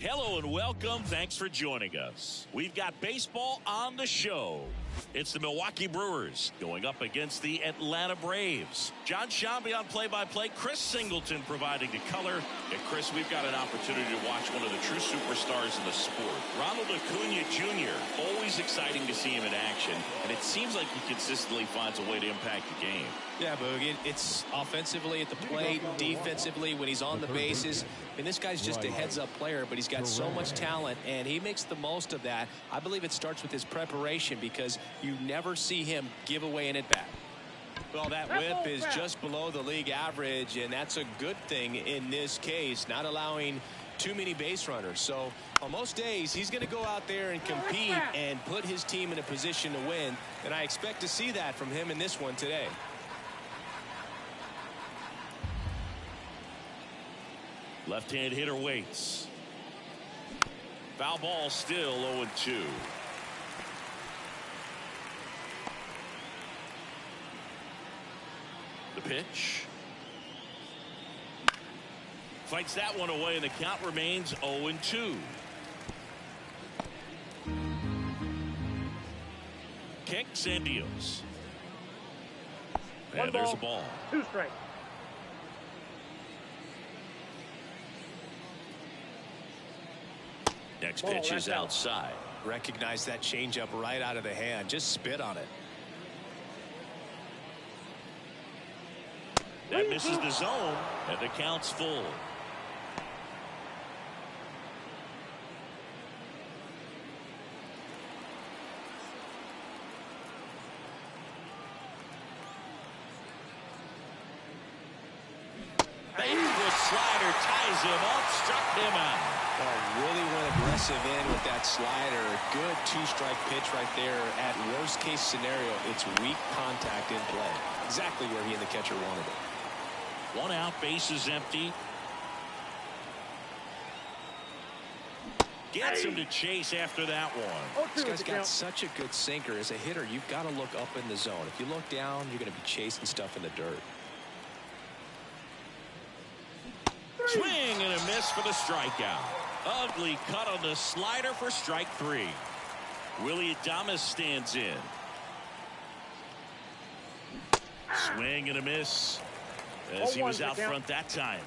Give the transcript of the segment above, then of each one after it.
Hello and welcome. Thanks for joining us. We've got baseball on the show. It's the Milwaukee Brewers going up against the Atlanta Braves. John Shambi on play-by-play. Chris Singleton providing the color. And Chris, we've got an opportunity to watch one of the true superstars in the sport. Ronald Acuna Jr. Always exciting to see him in action. And it seems like he consistently finds a way to impact the game. Yeah, Boog, it's offensively at the plate, defensively when he's on the bases. I mean, this guy's just a heads-up player, but he's got so much talent, and he makes the most of that. I believe it starts with his preparation because you never see him give away an at-bat. Well, that whip is just below the league average, and that's a good thing in this case, not allowing too many base runners. So on most days, he's going to go out there and compete and put his team in a position to win, and I expect to see that from him in this one today. Left-hand hitter waits. Foul ball, still 0-2. The pitch. Fights that one away, and the count remains 0-2. Kicks and deals. And there's a ball. 2 strikes. Next pitch is outside. Recognize that changeup right out of the hand. Just spit on it. That misses the zone, and the count's full. Backward slider ties him up, struck him out. Really went aggressive in with that slider. Good 2-strike pitch right there. At worst case scenario, it's weak contact in play. Exactly where he and the catcher wanted it. 1 out, bases empty. Gets him to chase after that one. This guy's got such a good sinker. As a hitter, you've got to look up in the zone. If you look down, you're going to be chasing stuff in the dirt. Swing and a miss for the strikeout. Ugly cut on the slider for strike 3. Willie Adames stands in. Swing and a miss as he was out front that time.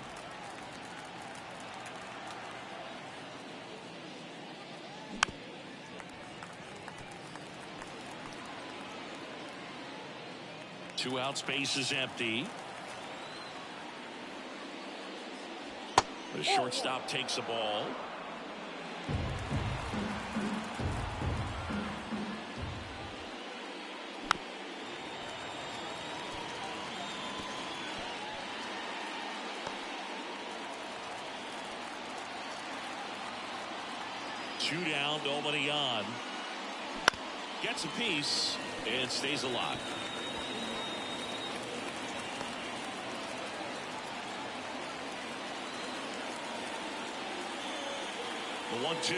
Two outs, base is empty. The shortstop takes the ball. Two down, nobody on. Gets a piece and stays alive. The 1-2.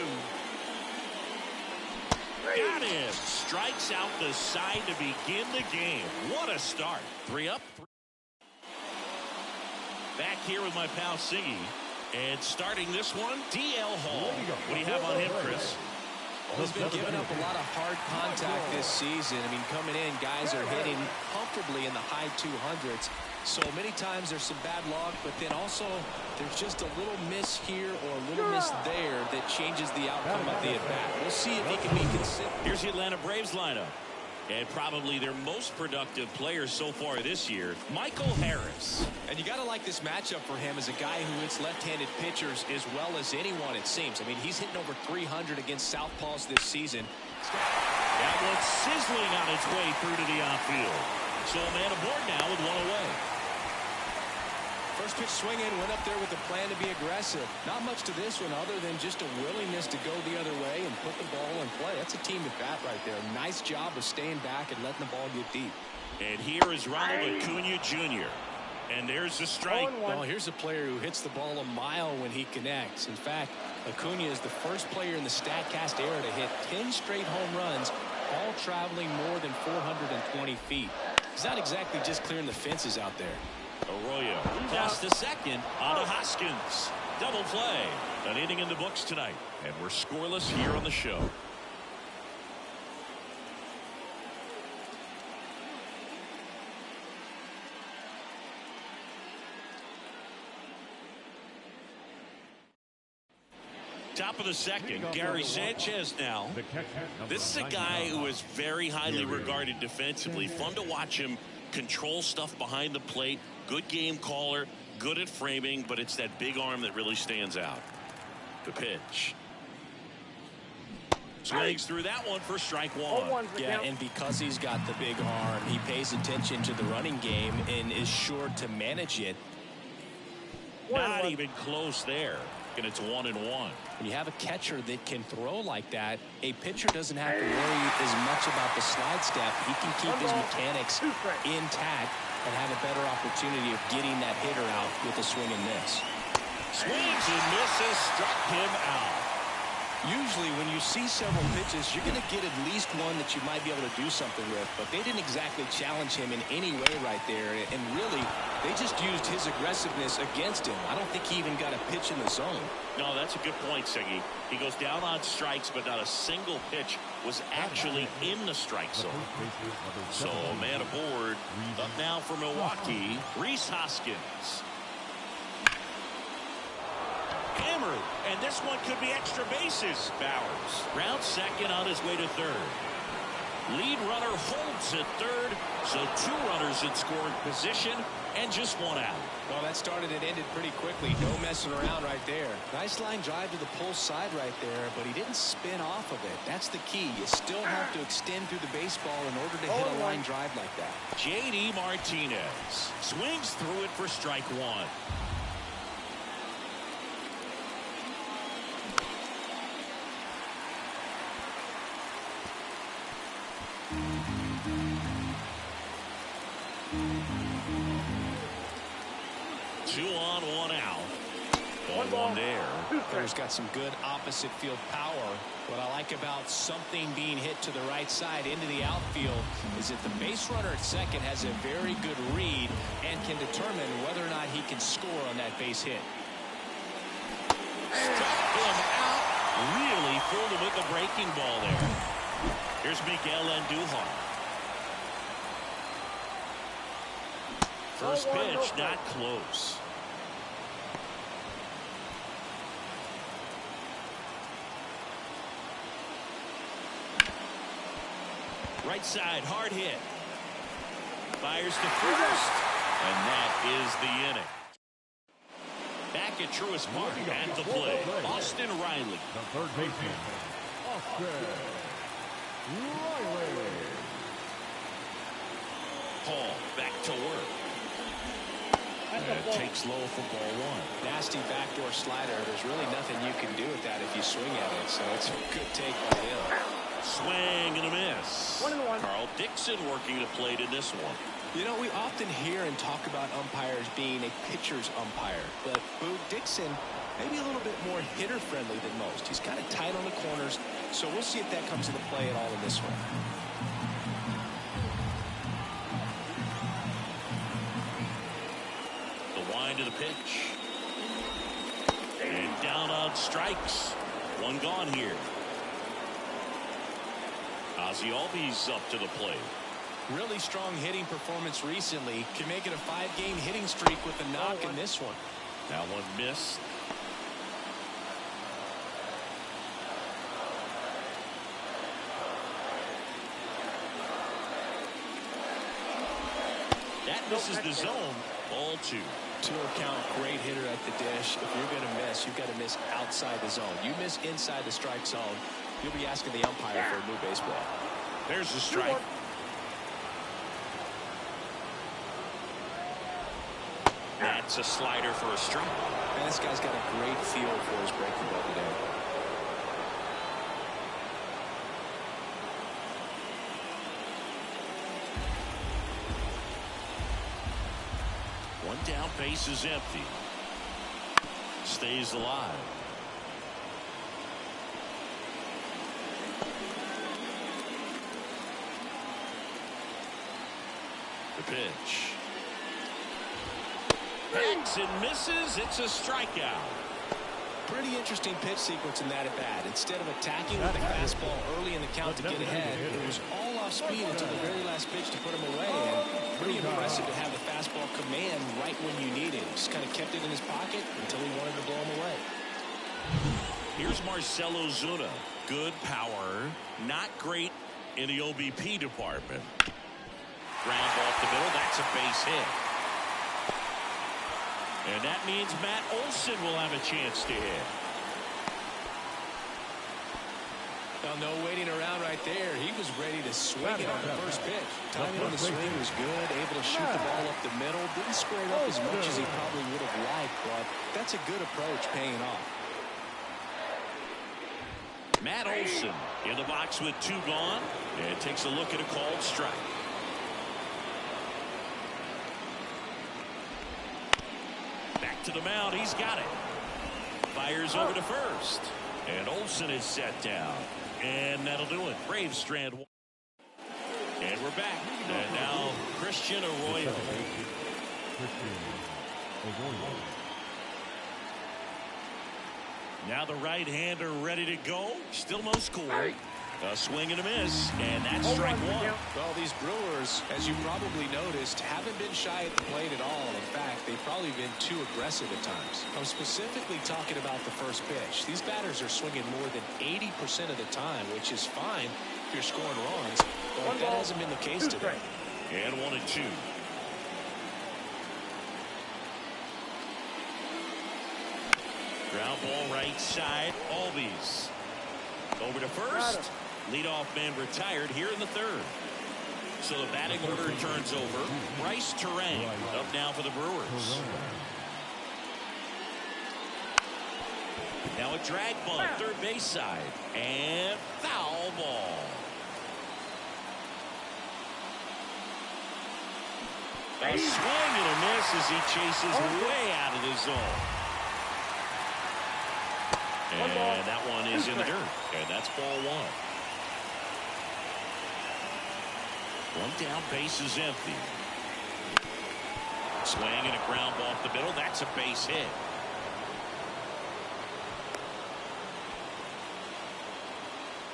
Got him. Strikes out the side to begin the game. What a start. 3 up. Back here with my pal Siggy. And starting this one, D.L. Hall. What do you have on him, Chris? He's been giving up a lot of hard contact this season. I mean, coming in, guys are hitting comfortably in the high 200s. So many times there's some bad luck, but then also there's just a little miss here or a little miss there that changes the outcome of the at-bat. We'll see if he can be consistent. Here's the Atlanta Braves lineup. And probably their most productive player so far this year, Michael Harris. And you got to like this matchup for him as a guy who hits left-handed pitchers as well as anyone, it seems. I mean, he's hitting over 300 against southpaws this season. That one's sizzling on its way through to the outfield. So a man aboard now with 1 away. First pitch swinging, went up there with a plan to be aggressive. Not much to this one other than just a willingness to go the other way and put the ball in play. That's a team at bat right there. Nice job of staying back and letting the ball get deep. And here is Ronald Acuna Jr. And there's the strike. Well, here's a player who hits the ball a mile when he connects. In fact, Acuna is the first player in the StatCast era to hit 10 straight home runs, all traveling more than 420 feet. He's not exactly just clearing the fences out there. Arroyo past the second on to Hoskins. Double play. An inning in the books tonight. And we're scoreless here on the show. Top of the second, Gary Sanchez now. This is a guy who is very highly regarded defensively. Fun to watch him control stuff behind the plate. Good game caller, good at framing, but it's that big arm that really stands out. The pitch. Swings through that one for strike one. Yeah, and because he's got the big arm, he pays attention to the running game and is sure to manage it. Not even close there. And it's 1-1. When you have a catcher that can throw like that, a pitcher doesn't have to worry as much about the slide step. He can keep his mechanics intact and have a better opportunity of getting that hitter out with a swing and miss. Swings and misses, struck him out. Usually when you see several pitches, you're going to get at least one that you might be able to do something with, but they didn't exactly challenge him in any way right there, and really they just used his aggressiveness against him. I don't think he even got a pitch in the zone. No, that's a good point, Siggy. He goes down on strikes, but not a single pitch was actually in the strike zone. So a man aboard. Up now for Milwaukee, Rhys Hoskins. Hammered, and this one could be extra bases. Bowers round second on his way to third. Lead runner holds at third, so 2 runners in scoring position and just 1 out. Well, that started and ended pretty quickly. No messing around right there. Nice line drive to the pull side right there, but he didn't spin off of it. That's the key. You still have to extend through the baseball in order to hit a line drive like that. J.D. Martinez swings through it for strike one. Two on, 1 out. One there. Brewers got some good opposite field power. What I like about something being hit to the right side into the outfield is that the base runner at second has a very good read and can determine whether or not he can score on that base hit. Struck him out. Really fooled him with the breaking ball there. Here's Miguel Andujar. First pitch, not close. Right side, hard hit. Fires to first, and that is the inning. Back at Truist Park at the play, Austin Riley. The third baseman, Austin Riley. Paul back to work. And takes low for ball 1. Nasty backdoor slider. There's really nothing you can do with that if you swing at it, so it's a good take by him. Swing and a miss. 1-1. Carl Dixon working the plate in this one. You know, we often hear and talk about umpires being a pitcher's umpire, but Boog Dixon maybe a little bit more hitter friendly than most. He's kind of tight on the corners, so we'll see if that comes into play at all in this one. The wind of the pitch. And down on strikes. 1 gone here. Ozzie Albies up to the plate. Really strong hitting performance recently. Can make it a 5-game hitting streak with a knock in this one. That one missed. That misses the zone. Ball 2. 2-count, great hitter at the dish. If you're going to miss, you've got to miss outside the zone. You miss inside the strike zone, you'll be asking the umpire for a new baseball. There's the strike. That's a slider for a strike. Man, this guy's got a great feel for his breaking ball today. One down, base is empty. Stays alive. The pitch. Backs and misses. It's a strikeout. Pretty interesting pitch sequence in that at bat. Instead of attacking with the fastball early in the count to get ahead, it was all off speed until the very last pitch to put him away. And pretty impressive to have the fastball command right when you need it. Just kind of kept it in his pocket until he wanted to blow him away. Here's Marcell Ozuna. Good power, not great in the OBP department. Ground ball off the middle. That's a base hit. And that means Matt Olson will have a chance to hit. Well, no waiting around right there. He was ready to swing it on the first pitch. Timing on the swing was good. Able to shoot the ball up the middle. Didn't square it up as much as he probably would have liked, but that's a good approach paying off. Matt Olson in the box with 2 gone. And takes a look at a called strike. Back to the mound. He's got it. Fires over to first. And Olson is set down. And that'll do it. Braves strand 1. And we're back. And now Christian Arroyo. Now the right-hander ready to go. Still no score. A swing and a miss, and that's strike 1. Well, these Brewers, as you probably noticed, haven't been shy at the plate at all. In fact, they've probably been too aggressive at times. I'm specifically talking about the first pitch. These batters are swinging more than 80% of the time, which is fine if you're scoring runs, but that hasn't been the case today. And 1-2. Ground ball right side. Albies over to first. Leadoff man retired here in the 3rd. So the batting order turns over. Bryce Terang up now for the Brewers. Now a drag bunt, 3rd base side. And foul ball. A swing and a miss as he chases way out of the zone. And that one is in the dirt. And that's ball 1. One down, base is empty. Swing and a ground ball off the middle. That's a base hit.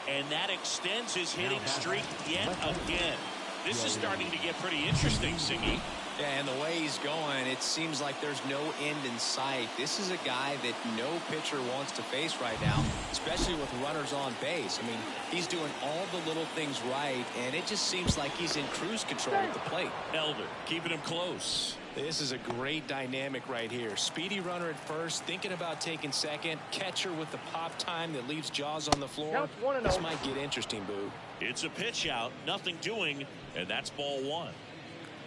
And that extends his hitting streak yet again. This is starting to get pretty interesting, Singy. Yeah, and the way he's going, it seems like there's no end in sight. This is a guy that no pitcher wants to face right now, especially with runners on base. I mean, he's doing all the little things right, and it just seems like he's in cruise control at the plate. Elder keeping him close. This is a great dynamic right here. Speedy runner at first, thinking about taking second. Catcher with the pop time that leaves Jaws on the floor. This might get interesting, Boo. It's a pitch out, nothing doing, and that's ball 1.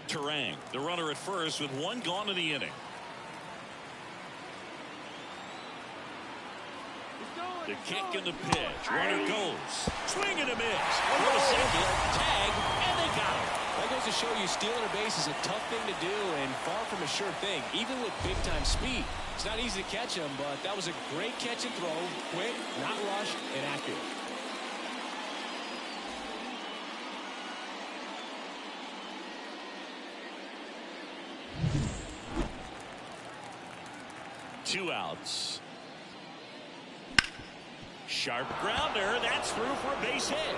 Terang, the runner at first with 1 gone in the inning. The kick and the pitch. Runner goes. Swing and a miss. For a second. Tag, and they got him. That goes to show you stealing a base is a tough thing to do and far from a sure thing, even with big-time speed. It's not easy to catch him, but that was a great catch and throw. Quick, not rushed, and accurate. Two outs. Sharp grounder. That's through for a base hit.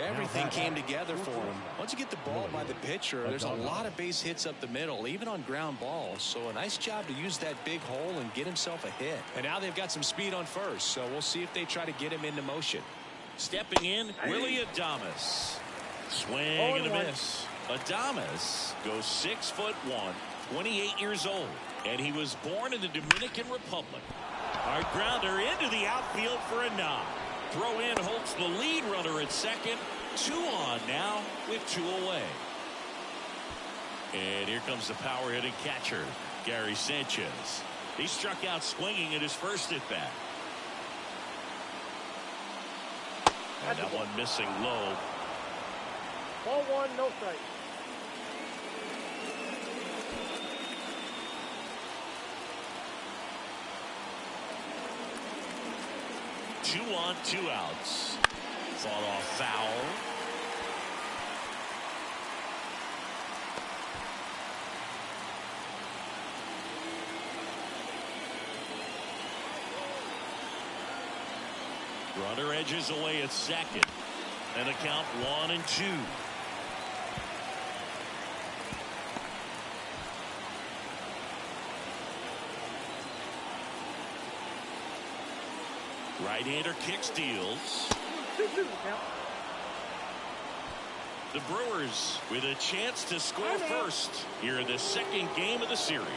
Everything came together for him. Once you get the ball by the pitcher, there's a lot of base hits up the middle, even on ground balls. So a nice job to use that big hole and get himself a hit. And now they've got some speed on first, so we'll see if they try to get him into motion. Stepping in, Willie Adames. Swing and a miss. Adames goes 6'1", 28 years old, and he was born in the Dominican Republic. Hard grounder into the outfield for a knock. Throw in holds the lead runner at second. 2 on now with 2 away. And here comes the power hitting catcher, Gary Sanchez. He struck out swinging at his first at bat. And that one missing low. Ball 1, no strike. Two on, 2 outs. Fought off foul. Runner edges away at second. And the count 1-2. Right-hander kick steals. 2-2 count. The Brewers with a chance to score first here in the second game of the series.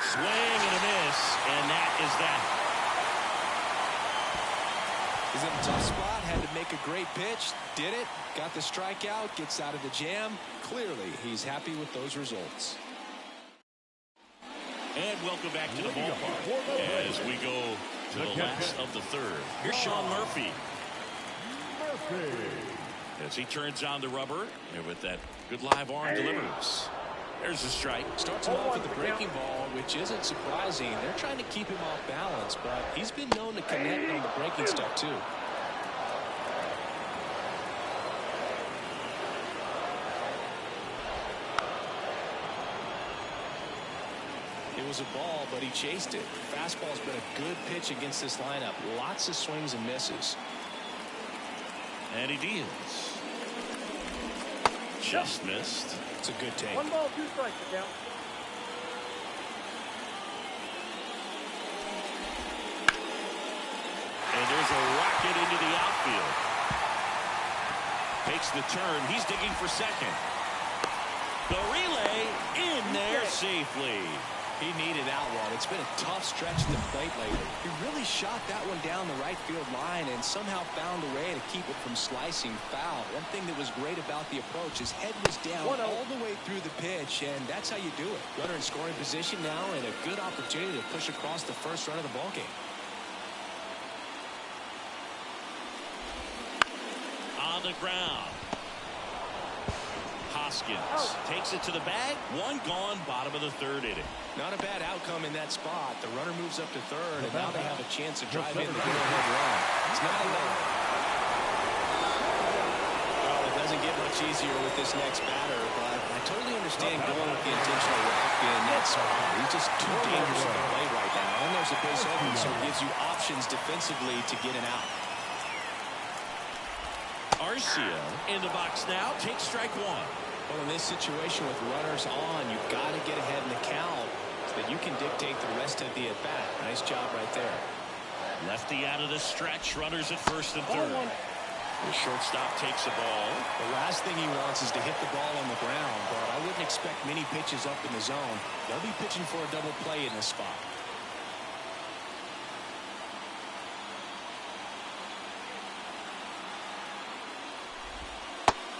Swing and a miss, and that is that. He's in a tough spot, had to make a great pitch, did it, got the strikeout, gets out of the jam. Clearly, he's happy with those results. And welcome back to the ballpark as we go to the last of the third. Here's Sean Murphy. As he turns on the rubber, and with that good live arm delivers. There's the strike. Starts him off with the breaking ball, which isn't surprising. They're trying to keep him off balance, but he's been known to connect on the breaking stuff too. It was a ball, but he chased it. Fastball's been a good pitch against this lineup. Lots of swings and misses. And he deals. Just missed. It's a good take. 1 ball, 2 strikes to count. And there's a rocket into the outfield. Takes the turn. He's digging for second. The relay in there safely. He needed that one. It's been a tough stretch at the plate lately. He really shot that one down the right field line and somehow found a way to keep it from slicing foul. One thing that was great about the approach, his head was down all the way through the pitch, and that's how you do it. Runner in scoring position now, and a good opportunity to push across the first run of the ballgame. On the ground. Hoskins takes it to the bag. One gone, bottom of the third inning. Not a bad outcome in that spot. The runner moves up to third, and now they have a chance to drive in the go-ahead run. It's not enough. Well, it doesn't get much easier with this next batter, but I totally understand going with the intentional walk in that spot. He's just too dangerous at the plate right now. And there's a base open, so it gives you options defensively to get an out. Arcia in the box now. Takes strike one. Well, in this situation with runners on, you've got to get ahead in the count so that you can dictate the rest of the at-bat. Nice job right there. Lefty out of the stretch. Runners at first and third. The shortstop takes the ball. The last thing he wants is to hit the ball on the ground, but I wouldn't expect many pitches up in the zone. They'll be pitching for a double play in this spot.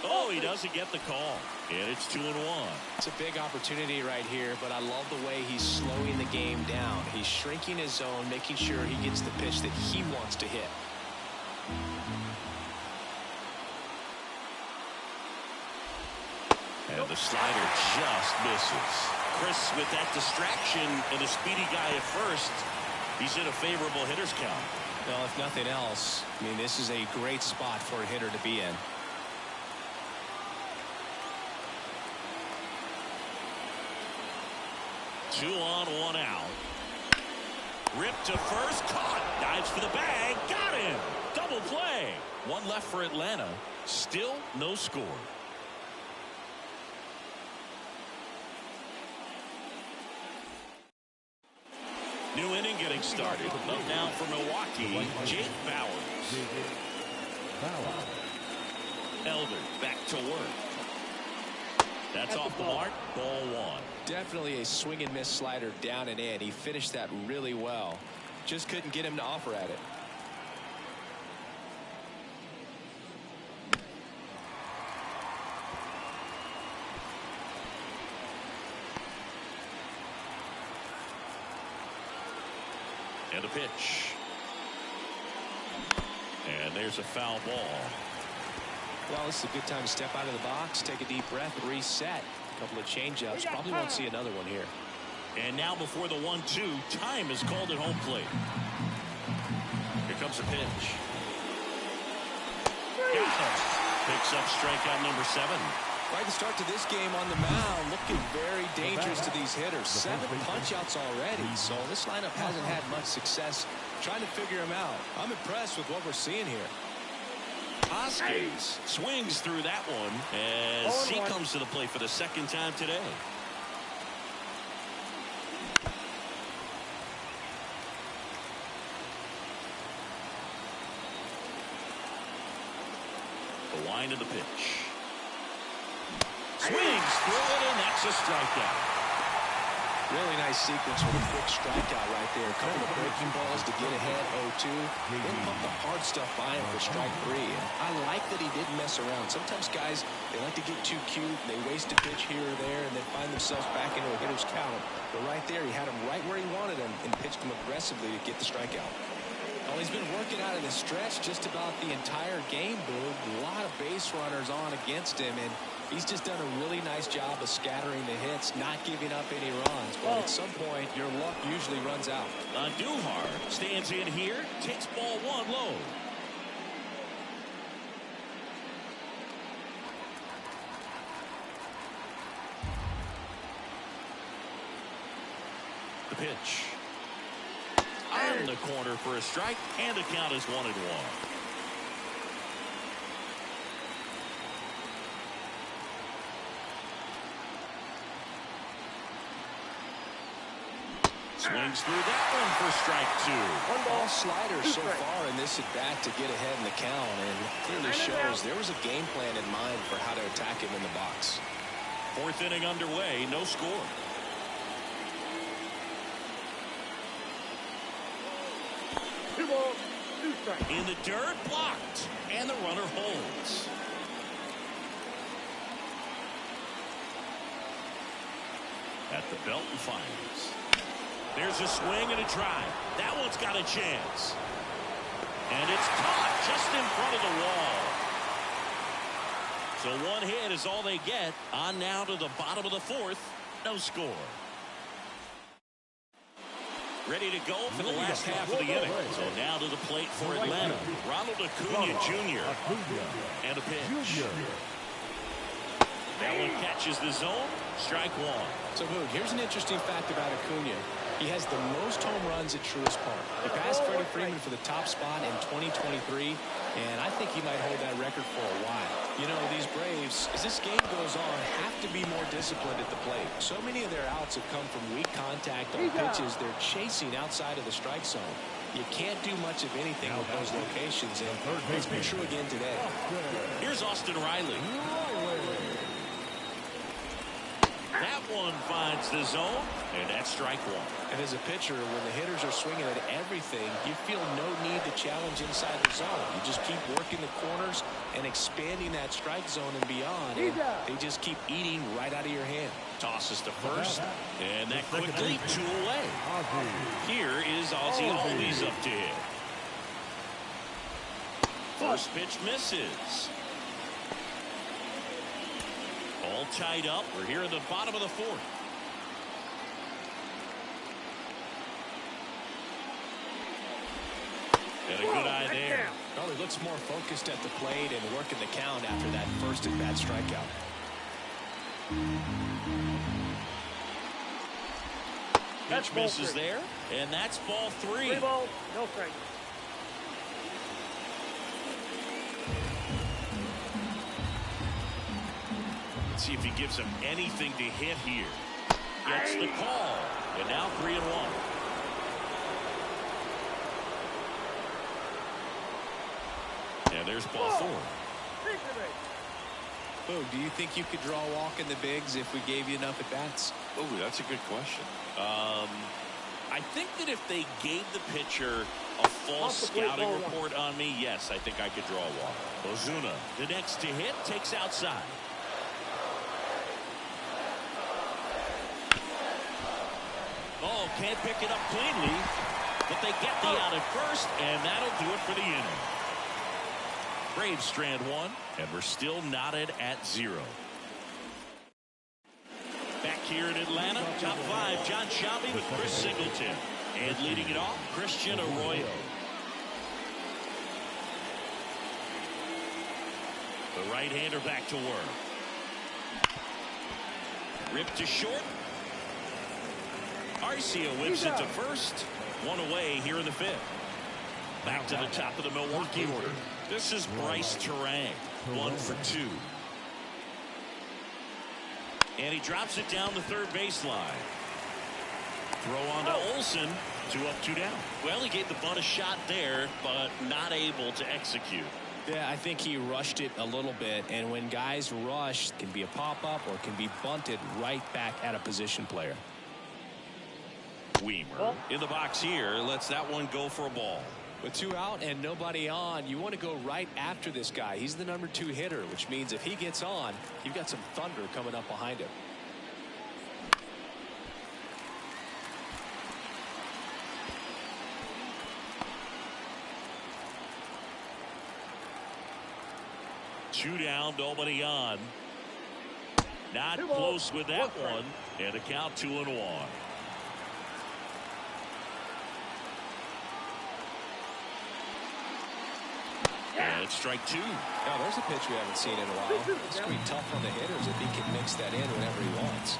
Oh, he doesn't get the call. And it's 2-1. It's a big opportunity right here, but I love the way he's slowing the game down. He's shrinking his zone, making sure he gets the pitch that he wants to hit. And the slider just misses. Chris with that distraction and a speedy guy at first. He's in a favorable hitter's count. Well, if nothing else, I mean, this is a great spot for a hitter to be in. Two on, one out. Ripped to first, caught, dives for the bag, got him. Double play. One left for Atlanta. Still no score. New inning getting started. Up now for Milwaukee, Jake Bauers. Elder back to work. That's off the mark. Ball one. Definitely a swing and miss slider down and in. He finished that really well. Just couldn't get him to offer at it. And a pitch. And there's a foul ball. Well, this is a good time to step out of the box, take a deep breath, reset. A couple of changeups. Probably won't see another one here. And now before the 1-2, time is called at home plate. Here comes a pitch. Got him. Picks up strikeout number 7. Right, the start to this game on the mound, looking very dangerous to these hitters. 7 punch-outs already, so this lineup hasn't had much success trying to figure him out. I'm impressed with what we're seeing here. Hoskins swings through that one as he comes to the plate for the second time today. The wind of the pitch. Swings through it, and that's a strikeout. Really nice sequence with a quick strikeout right there. A couple of breaking balls to get ahead 0-2. Then pump the hard stuff by him for strike 3. And I like that he didn't mess around. Sometimes guys, they like to get too cute. They waste a pitch here or there and then find themselves back into a hitter's count. But right there, he had him right where he wanted him and pitched him aggressively to get the strikeout. Well, he's been working out in the stretch just about the entire game, Boog. A lot of base runners on against him, and he's just done a really nice job of scattering the hits, not giving up any runs. But at some point, your luck usually runs out. Duhar stands in here, takes ball 1 low. The pitch. On the corner for a strike, and the count is 1-1. Swings through that one for strike 2. All sliders so far in this at-bat to get ahead in the count, and clearly shows there was a game plan in mind for how to attack him in the box. 4th inning underway, no score. In the dirt, blocked, and the runner holds. At the belt and fires. There's a swing and a drive. That one's got a chance. And it's caught just in front of the wall. So 1 hit is all they get. On now to the bottom of the 4th. No score. Ready to go for the last half of the inning. So now to the plate for Atlanta. Ronald Acuna Jr. And a pitch. That one catches the zone. Strike 1. So, Boog, here's an interesting fact about Acuna. He has the most home runs at Truist Park. He passed Freddie Freeman for the top spot in 2023, and I think he might hold that record for a while. You know, these Braves, as this game goes on, have to be more disciplined at the plate. So many of their outs have come from weak contact on pitches they're chasing outside of the strike zone. You can't do much of anything with those locations, and it's been true again today. Here's Austin Riley. That one finds the zone, and that's strike 1. And as a pitcher, when the hitters are swinging at everything, you feel no need to challenge inside the zone. You just keep working the corners and expanding that strike zone and beyond. And they just keep eating right out of your hand. Tosses to first, and that quickly 2 away. Here is Ozzie Albies up to hit. First pitch misses. All tied up. We're here in the bottom of the 4th. And a good eye there. Well, he looks more focused at the plate and working the count after that first at-bat strikeout. Pitch misses there, and that's ball 3. 3 balls, no strike. Let's see if he gives him anything to hit here. Gets the call, and now 3-1. And there's ball 4. Boog, do you think you could draw a walk in the bigs if we gave you enough at-bats? Oh, that's a good question. I think that if they gave the pitcher a full scouting report on me, yes, I think I could draw a walk. Ozuna, the next to hit, takes outside. Oh, can't pick it up cleanly, but they get the out at first, and that'll do it for the inning. Braves strand 1, and we're still knotted at 0. Back here in Atlanta, top 5, John Sciambi with Chris Singleton. And leading it off, Christian Arroyo. The right-hander back to work. Ripped to short. Arcia whips it to first. One away here in the fifth. Back to the top of the Milwaukee order. This is Bryce Terang. 1 for 2. And he drops it down the third baseline. Throw on to Olsen. 2 up, 2 down. Well, he gave the bunt a shot there, but not able to execute. Yeah, I think he rushed it a little bit, and when guys rush, it can be a pop-up or can be bunted right back at a position player. Weimer in the box here lets that one go for a ball. With 2 out and nobody on, you want to go right after this guy. He's the number 2 hitter, which means if he gets on, you've got some thunder coming up behind him. Two down, nobody on. Not close with that one. And a count 2-1. And it's strike 2. Now there's a pitch we haven't seen in a while. It's going to be tough on the hitters if he can mix that in whenever he wants.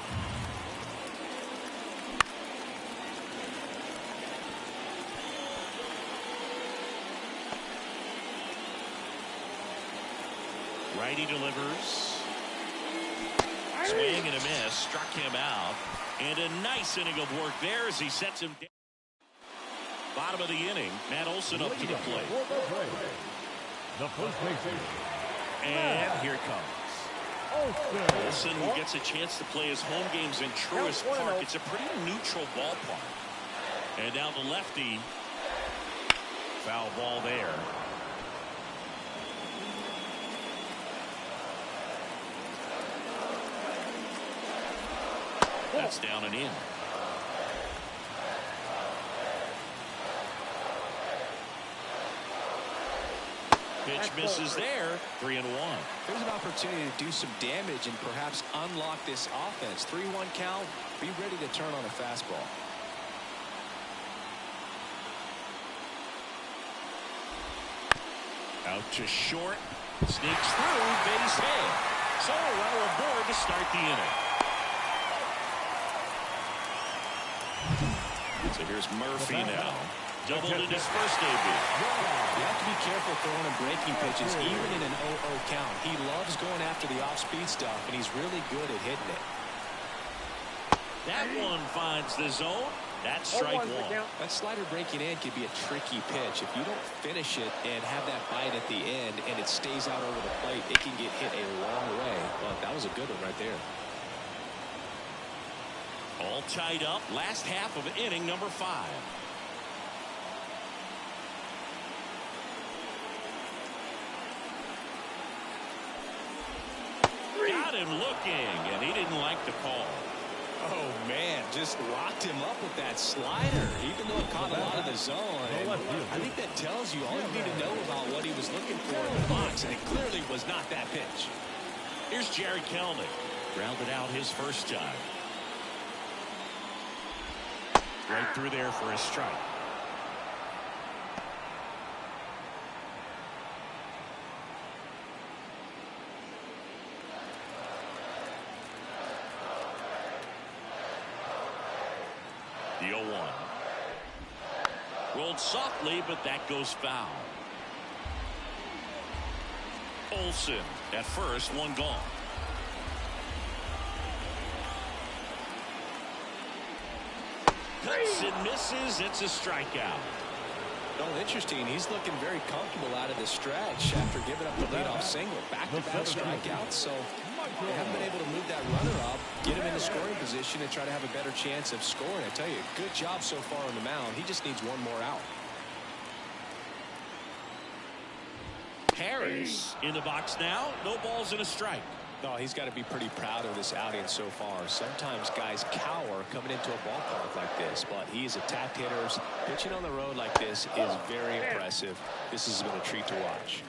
Righty delivers. Swing and a miss. Struck him out. And a nice inning of work there as he sets him down. Bottom of the inning. Matt Olsen up to the plate. The first baseman. And here it comes. Olsen, who gets a chance to play his home games in Truist Park. It's a pretty neutral ballpark. And now the lefty. Foul ball there. That's down and in. Pitch misses there. 3-1. There's an opportunity to do some damage and perhaps unlock this offense. 3-1 count. Be ready to turn on a fastball. Out to short. Sneaks through. Base hit. So a runner aboard to start the inning. So here's Murphy now. Doubled in his first debut. You have to be careful throwing him breaking pitches, even in an 0-0 count. He loves going after the off-speed stuff, and he's really good at hitting it. That one finds the zone. That's strike 1. That slider breaking in can be a tricky pitch. If you don't finish it and have that bite at the end and it stays out over the plate, it can get hit a long way. But that was a good one right there. All tied up. Last half of inning number 5. Got him looking, and he didn't like the call. Oh, man, just locked him up with that slider, even though it caught a lot of the zone. And I think that tells you all you need to know about what he was looking for in the box, and it clearly was not that pitch. Here's Jerry Kelnick. Grounded out his first time. Right through there for a strike. The 0-1. Rolled softly, but that goes foul. Olsen at first, one gone. Cuts and misses. It's a strikeout. Well, interesting. He's looking very comfortable out of the stretch after giving up the leadoff single. Back-to-back strikeouts. So they haven't been able to move that runner up, get him in the scoring position, and try to have a better chance of scoring. I tell you, good job so far on the mound. He just needs one more out. Harris in the box now. No balls and a strike. Oh, he's got to be pretty proud of this outing so far. Sometimes guys cower coming into a ballpark like this, but he's attacked hitters. Pitching on the road like this is very impressive. This has been a treat to watch.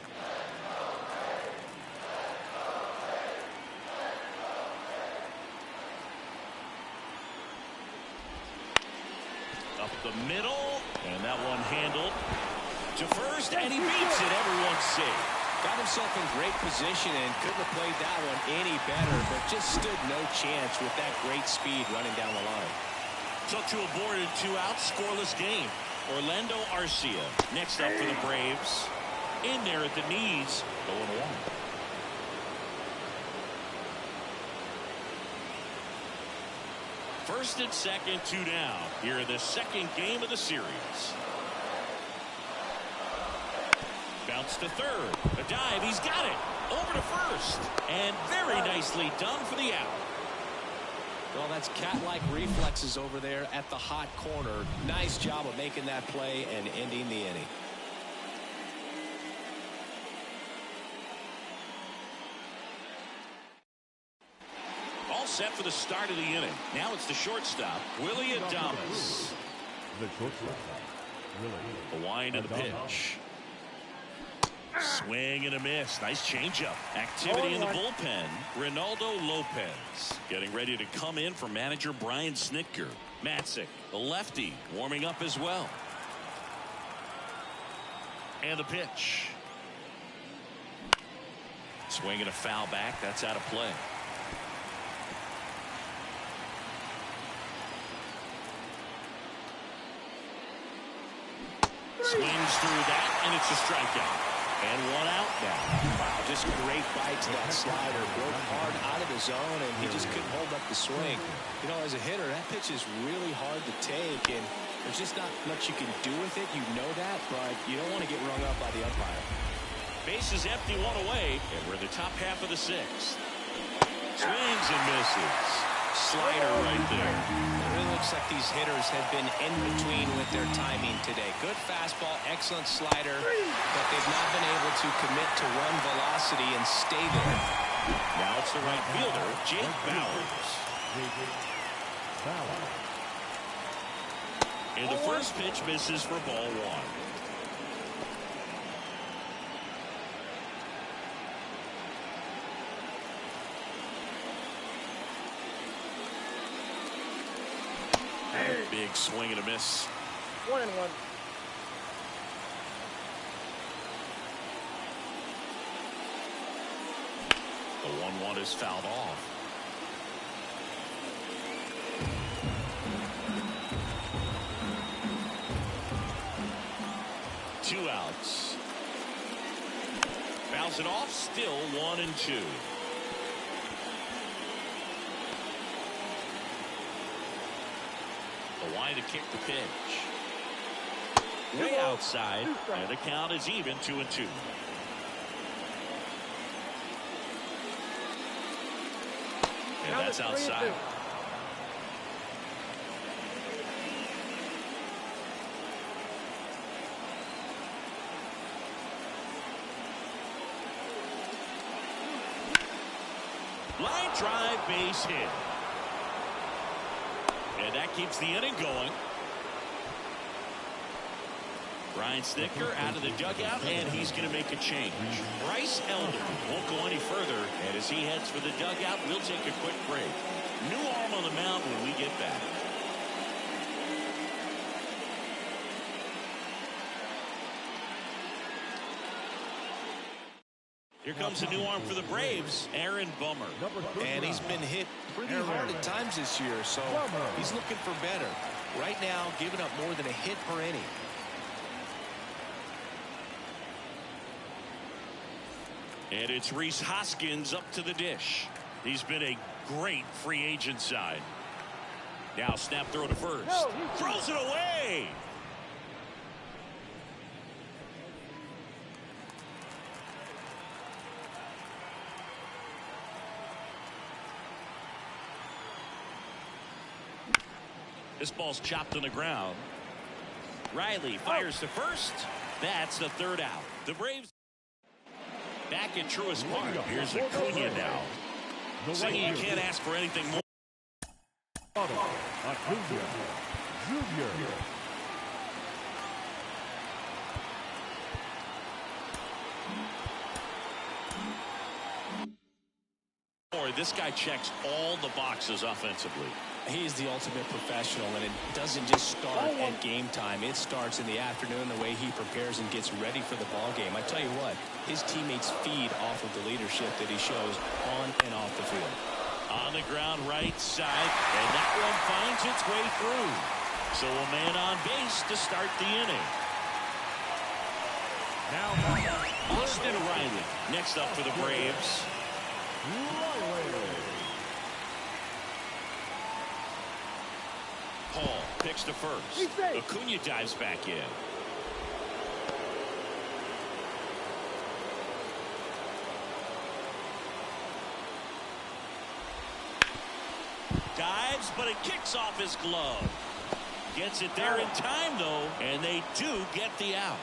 Up the middle, and that one handled to first, and he beats it. Everyone's safe. Got himself in great position and couldn't have played that one any better, but just stood no chance with that great speed running down the line. So to a board and 2 outs, scoreless game. Orlando Arcia next up for the Braves. In there at the knees, 0-1. First and second, 2 down. Here in the second game of the series. Bounce to third. A dive. He's got it. Over to first. And very nicely done for the out. Well, that's cat-like reflexes over there at the hot corner. Nice job of making that play and ending the inning. All set for the start of the inning. Now it's the shortstop, Willie Adames. The shortstop, Willie. The wind of the pitch. Swing and a miss. Nice changeup. Activity in the bullpen. Ronaldo Lopez getting ready to come in for manager Brian Snitker. Matzik, the lefty, warming up as well. And the pitch. Swing and a foul back. That's out of play. Swings through that, and it's a strikeout. And 1 out now. Wow, just great bite to that slider. Broke hard out of the zone, and he just couldn't hold up the swing. You know, as a hitter, that pitch is really hard to take, and there's just not much you can do with it. You know that, but you don't want to get rung up by the umpire. Base is empty, 1 away, and we're in the top half of the 6th. Swings and misses. Slider right there. It really looks like these hitters have been in between with their timing today. Good fastball, excellent slider, but they've not been able to commit to run velocity and stay there. Now it's the right fielder, Jake Bowers. And the first pitch misses for ball 1. Big swing and a miss. 1-1. The 1-1 is fouled off. Two outs. Fouls it off. Still 1-2. Wide to kick the pitch. Way outside, and the count is even, 2-2. And that's outside. Line drive, base hit. And that keeps the inning going. Brian Snitker out of the dugout, and he's going to make a change. Bryce Elder won't go any further, and as he heads for the dugout, we'll take a quick break. New arm on the mound when we get back. Here comes a new arm for the Braves, Aaron Bummer. And he's been hit pretty hard at times this year, so he's looking for better. Right now, giving up more than a hit per inning. And it's Rhys Hoskins up to the dish. He's been a great free agent side. Now snap throw to first. Throws it away. This ball's chopped on the ground. Riley fires to first. That's the 3rd out. The Braves back at Truist Park. Here's Acuna now. Saying you can't ask for anything more. Acuna Jr. this guy checks all the boxes offensively. He's the ultimate professional, and it doesn't just start at game time. It starts in the afternoon, the way he prepares and gets ready for the ball game. I tell you what, his teammates feed off of the leadership that he shows on and off the field. On the ground right side, and that one finds its way through. So a man on base to start the inning. Now, Austin Riley next up for the Braves. Paul picks to first. Acuna dives back in. Dives, but it kicks off his glove. Gets it there in time, though, and they do get the out.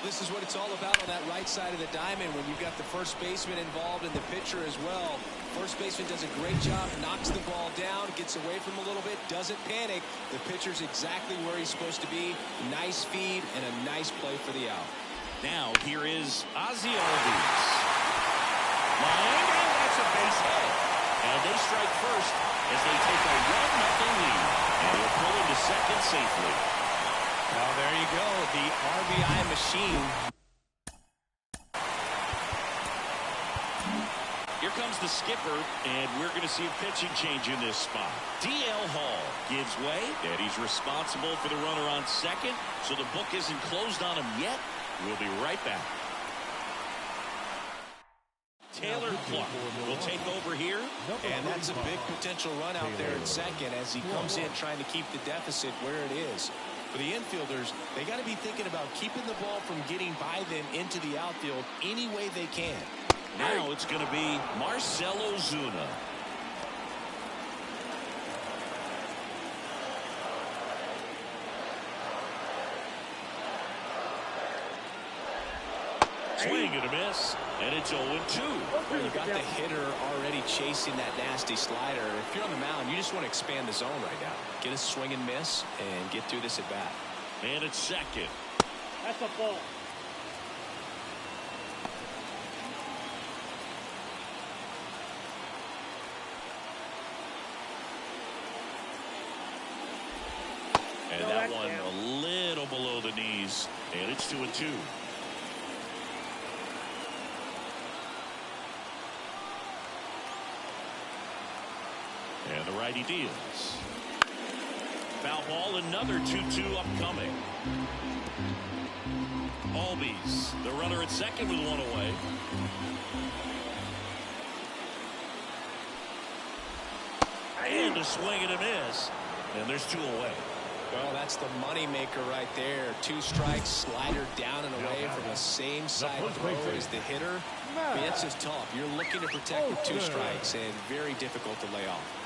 This is what it's all about on that right side of the diamond when you've got the first baseman involved and the pitcher as well. First baseman does a great job, knocks the ball down, gets away from him a little bit, doesn't panic. The pitcher's exactly where he's supposed to be. Nice feed and a nice play for the out. Now here is Ozzie Albies. Line, and that's a base hit. And they strike first as they take a 1-0 lead. And they'll pull into second safely. Well, there you go, the RBI machine. Here comes the skipper, and we're going to see a pitching change in this spot. D.L. Hall gives way, and he's responsible for the runner on second, so the book isn't closed on him yet. We'll be right back. Taylor Clark will take over here. And that's a big potential run out there in second as he comes in trying to keep the deficit where it is. For the infielders, they got to be thinking about keeping the ball from getting by them into the outfield any way they can. Now it's going to be Marcell Ozuna. Swing and a miss, and it's 0-2. Well, you got the hitter already chasing that nasty slider. If you're on the mound, you just want to expand the zone right now. Get a swing and miss and get through this at bat. And it's second. That's a ball. And that one a little below the knees, and it's 2-2. And the righty deals. Foul ball, another 2-2 upcoming. Albies, the runner at second with one away. And a swing and a miss. And there's two away. Well, that's the money maker right there. 2 strikes, slider down and away from the same side throw as the hitter. I mean, it's just tough. You're looking to protect with 2 strikes and very difficult to lay off.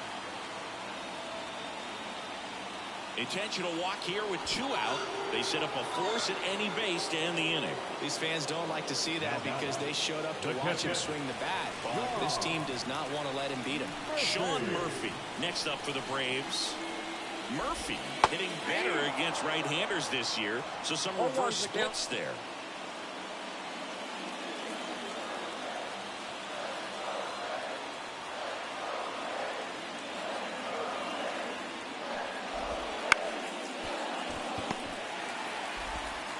Intentional walk here with 2 out. They set up a force at any base to end the inning. These fans don't like to see that because they showed up to watch him swing the bat. But this team does not want to let him beat him. Sean Murphy next up for the Braves. Murphy hitting better against right-handers this year, so some reverse splits there.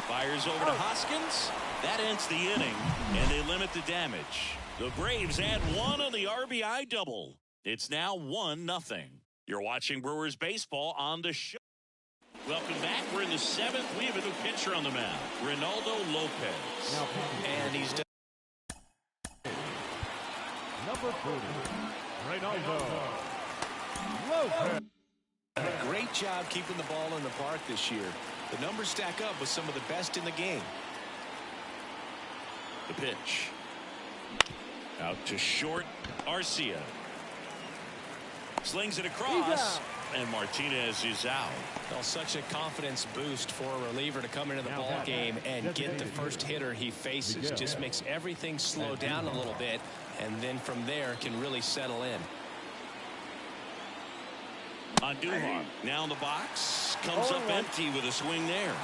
Fires over to Hoskins. That ends the inning, and they limit the damage. The Braves add 1 on the RBI double. It's now 1-0. You're watching Brewers baseball on the show. Welcome back. We're in the 7th. We have a new pitcher on the mound, Ronaldo Lopez. And he's done. Number 40, Ronaldo Lopez. A great job keeping the ball in the park this year. The numbers stack up with some of the best in the game. The pitch. Out to short. Arcia. Slings it across, and Martinez is out. Well, such a confidence boost for a reliever to come into the ball game and get the first hitter he faces. Just makes everything slow down a little bit, and then from there can really settle in. Andujar now in the box, comes up empty with a swing there.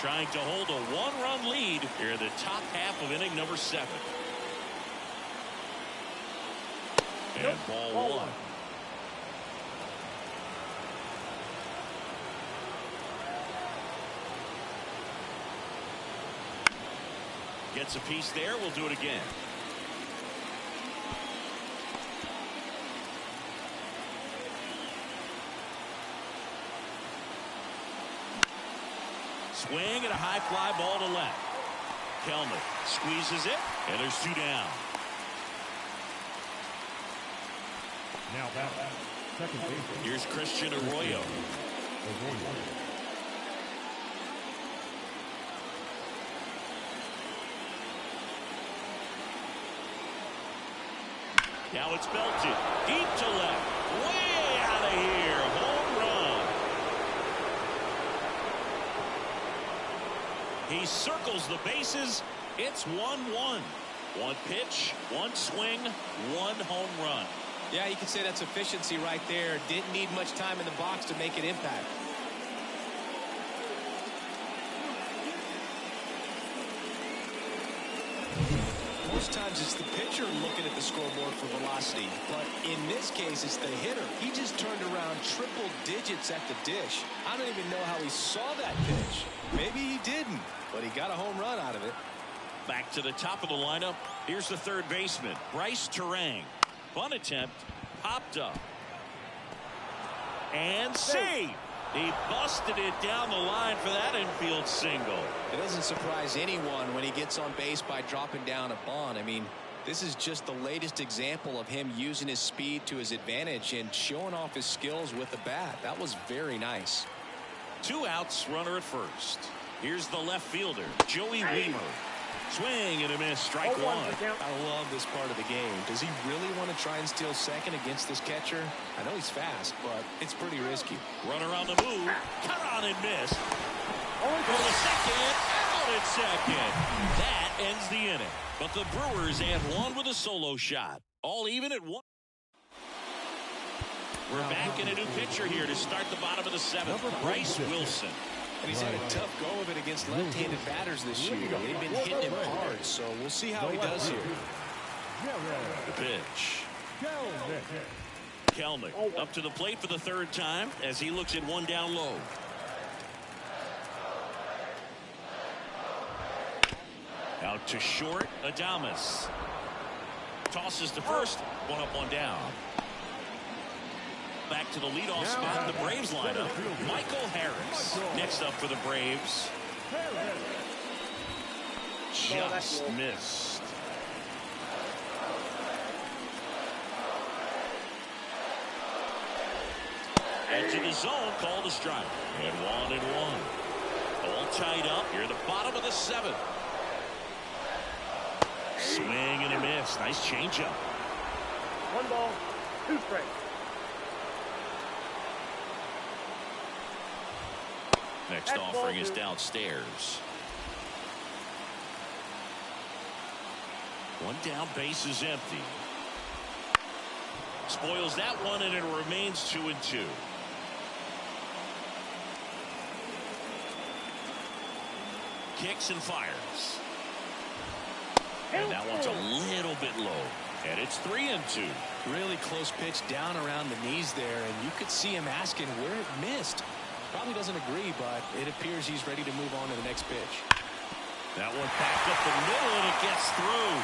trying to hold a one-run lead here in the top half of inning number 7. And ball 1. Gets a piece there. We'll do it again. Swing and a high fly ball to left. Kelnick squeezes it, and there's 2 down. Now back. Second base. Here's Christian Arroyo. Now it's belted deep to left. Way out of here. Home run. He circles the bases. It's 1-1. One pitch, one swing, one home run. Yeah, you can say that's efficiency right there. Didn't need much time in the box to make an impact. Most times it's the pitcher looking at the scoreboard for velocity, but in this case it's the hitter. He just turned around triple digits at the dish. I don't even know how he saw that pitch. Maybe he didn't, but he got a home run out of it. Back to the top of the lineup. Here's the third baseman, Bryce Terang. Bunt attempt, popped up. And saved. He busted it down the line for that infield single. It doesn't surprise anyone when he gets on base by dropping down a bunt. I mean, this is just the latest example of him using his speed to his advantage and showing off his skills with the bat. That was very nice. 2 outs, runner at first. Here's the left fielder, Joey Wiemer. Swing and a miss, strike 1. I love this part of the game. Does he really want to try and steal second against this catcher? I know he's fast, but it's pretty risky. Runner on the move, cut on and miss. Go to second, out at second. That ends the inning. But the Brewers add 1 with a solo shot. All even at 1. We're back in a new pitcher here to start the bottom of the 7th, Bryce Wilson. And he's had a tough go of it against left-handed batters this year. They've been hitting him hard, so we'll see how he does here. The pitch. Kelnick up to the plate for the 3rd time as he looks at 1 down low. Out to short, Adames. Tosses to first, 1 up, 1 down. Back to the leadoff spot, the Braves lineup. Michael Harris next up for the Braves. Just missed. Into the zone, called a strike. And 1-1. All tied up here at the bottom of the 7th. Swing and a miss. Nice changeup. 1 ball, 2 strikes. Next offering is downstairs. 1 down, base is empty. Spoils that one, and it remains 2-2. Kicks and fires. And that one's a little bit low. And it's 3-2. Really close pitch down around the knees there, and you could see him asking where it missed. Probably doesn't agree, but it appears he's ready to move on to the next pitch. That one backed up the middle, and it gets through.